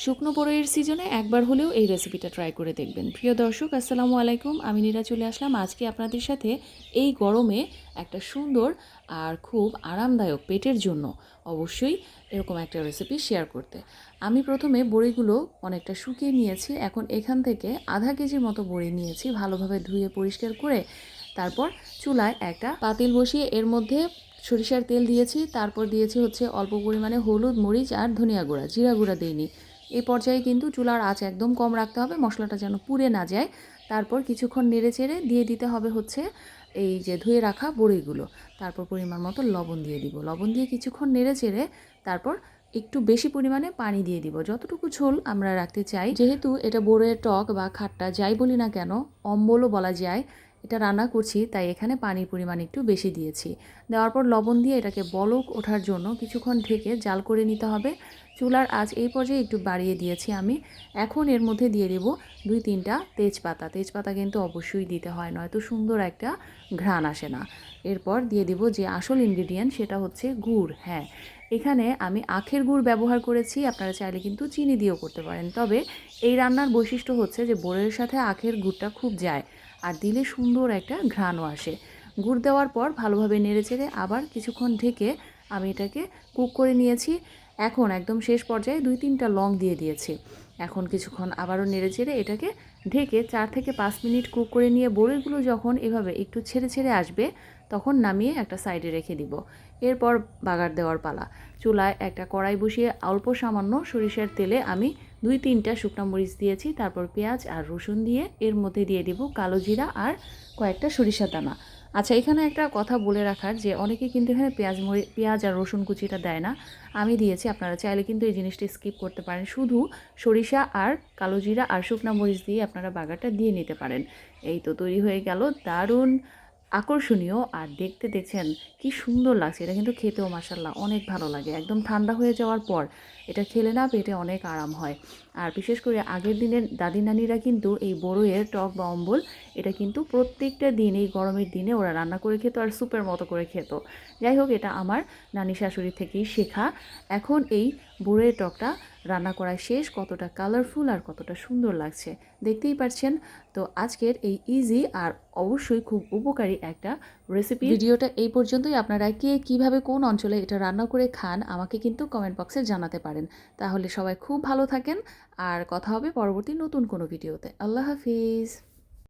শুকনো বড়ইয়ের সিজনে একবার হলেও এই রেসিপিটা ট্রাই করে দেখবেন। প্রিয় দর্শক, আসসালামু আলাইকুম। আমি নীরা চলে আসলাম আজকে আপনাদের সাথে এই গরমে একটা সুন্দর আর খুব আরামদায়ক পেটের জন্য অবশ্যই এরকম একটা রেসিপি শেয়ার করতে। আমি প্রথমে বড়িগুলো অনেকটা শুকিয়ে নিয়েছি। এখন এখান থেকে আধা কেজির মতো বড়ি নিয়েছি, ভালোভাবে ধুয়ে পরিষ্কার করে। তারপর চুলায় একটা পাতিল বসিয়ে এর মধ্যে সরিষার তেল দিয়েছি। তারপর দিয়েছি হচ্ছে অল্প পরিমাণে হলুদ, মরিচ আর ধনিয়া গুঁড়া, জিরা গুঁড়া দিইনি। এই পর্যায়ে কিন্তু চুলার আঁচ একদম কম রাখতে হবে, মশলাটা যেন পুড়ে না যায়। তারপর কিছুক্ষণ নেড়েচেড়ে দিয়ে দিতে হবে হচ্ছে এই যে ধুয়ে রাখা বড়িগুলো। তারপর পরিমাণ মতো লবণ দিয়ে দিব। লবণ দিয়ে কিছুক্ষণ নেড়েচেড়ে তারপর একটু বেশি পরিমাণে পানি দিয়ে দিব, যতটুকু ঝোল আমরা রাখতে চাই। যেহেতু এটা বড়ইয়ের টক বা খাট্টা যাই বলি না কেন, অম্বলও বলা যায়, এটা রান্না করছি, তাই এখানে পানির পরিমাণ একটু বেশি দিয়েছি। দেওয়ার পর লবণ দিয়ে এটাকে বলক ওঠার জন্য কিছুক্ষণ ঢেকে জাল করে নিতে হবে। চুলার আঁচ এই পর্যায়ে একটু বাড়িয়ে দিয়েছি আমি। এখন এর মধ্যে দিয়ে দেব 2-3টা তেজপাতা। তেজপাতা কিন্তু অবশ্যই দিতে হয়, নয়তো সুন্দর একটা ঘ্রাণ আসে না। এরপর দিয়ে দেব যে আসল ইনগ্রিডিয়েন্ট, সেটা হচ্ছে গুড়। হ্যাঁ, এখানে আমি আখের গুড় ব্যবহার করেছি, আপনারা চাইলে কিন্তু চিনি দিয়েও করতে পারেন। তবে এই রান্নার বৈশিষ্ট্য হচ্ছে যে বড়ইয়ের সাথে আখের গুড়টা খুব যায়, আর দিলে সুন্দর একটা ঘ্রাণও আসে। গুড় দেওয়ার পর ভালোভাবে নেড়েচেড়ে আবার কিছুক্ষণ ঢেকে আমি এটাকে কুক করে নিয়েছি। এখন একদম শেষ পর্যায়ে 2-3টা লং দিয়ে দিয়েছি। এখন কিছুক্ষণ আবারও নেড়েচেড়ে এটাকে ঢেকে 4 থেকে 5 মিনিট কুক করে নিয়ে বড়িগুলো যখন এভাবে একটু ছেড়ে ছেড়ে আসবে, তখন নামিয়ে একটা সাইডে রেখে দিব। এরপর বাগার দেওয়ার পালা। চুলায় একটা কড়াই বসিয়ে অল্প সামান্য সরিষার তেলে আমি 2-3টা শুকনো মরিচ দিয়েছি। তারপর পেঁয়াজ আর রসুন দিয়ে এর মধ্যে দিয়ে দিব কালো জিরা আর কয়েকটা সরিষা দানা। আচ্ছা, এখানে একটা কথা বলে রাখার, যে অনেকে কিন্তু এখানে পেঁয়াজ আর রসুন কুচিটা দেয় না, আমি দিয়েছি। আপনারা চাইলে কিন্তু এই জিনিসটা স্কিপ করতে পারেন, শুধু সরিষা আর কালো জিরা আর শুকনো মরিচ দিয়ে আপনারা বাগারটা দিয়ে নিতে পারেন। এই তো তৈরি হয়ে গেল দারুণ আকর্ষণীয়, আর দেখতে দেখছেন কি সুন্দর লাগছে। এটা কিন্তু খেতেও মাশাআল্লাহ অনেক ভালো লাগে। একদম ঠান্ডা হয়ে যাওয়ার পর এটা খেলে না পেটে অনেক আরাম হয়। আর বিশেষ করে আগের দিনের দাদি নানিরা কিন্তু এই বড়ইয়ের টক বা অম্বল এটা কিন্তু প্রত্যেকটা দিন এই গরমের দিনে ওরা রান্না করে খেত আর স্যুপের মতো করে খেত। যাই হোক, এটা আমার নানি শাশুড়ি থেকেই শেখা। এখন এই বড়ইয়ের টকটা রান্না করা শেষ, কতটা কালারফুল আর কতটা সুন্দর লাগছে দেখতেই পাচ্ছেন। তো আজকের এই ইজি আর অবশ্যই খুব উপকারী একটা রেসিপি ভিডিওটা এই পর্যন্তই। আপনারা কে কীভাবে কোন অঞ্চলে এটা রান্না করে খান আমাকে কিন্তু কমেন্ট বক্সে জানাতে পারেন। তাহলে সবাই খুব ভালো থাকেন, আর কথা হবে পরবর্তী নতুন কোনো ভিডিওতে। আল্লাহ হাফিজ।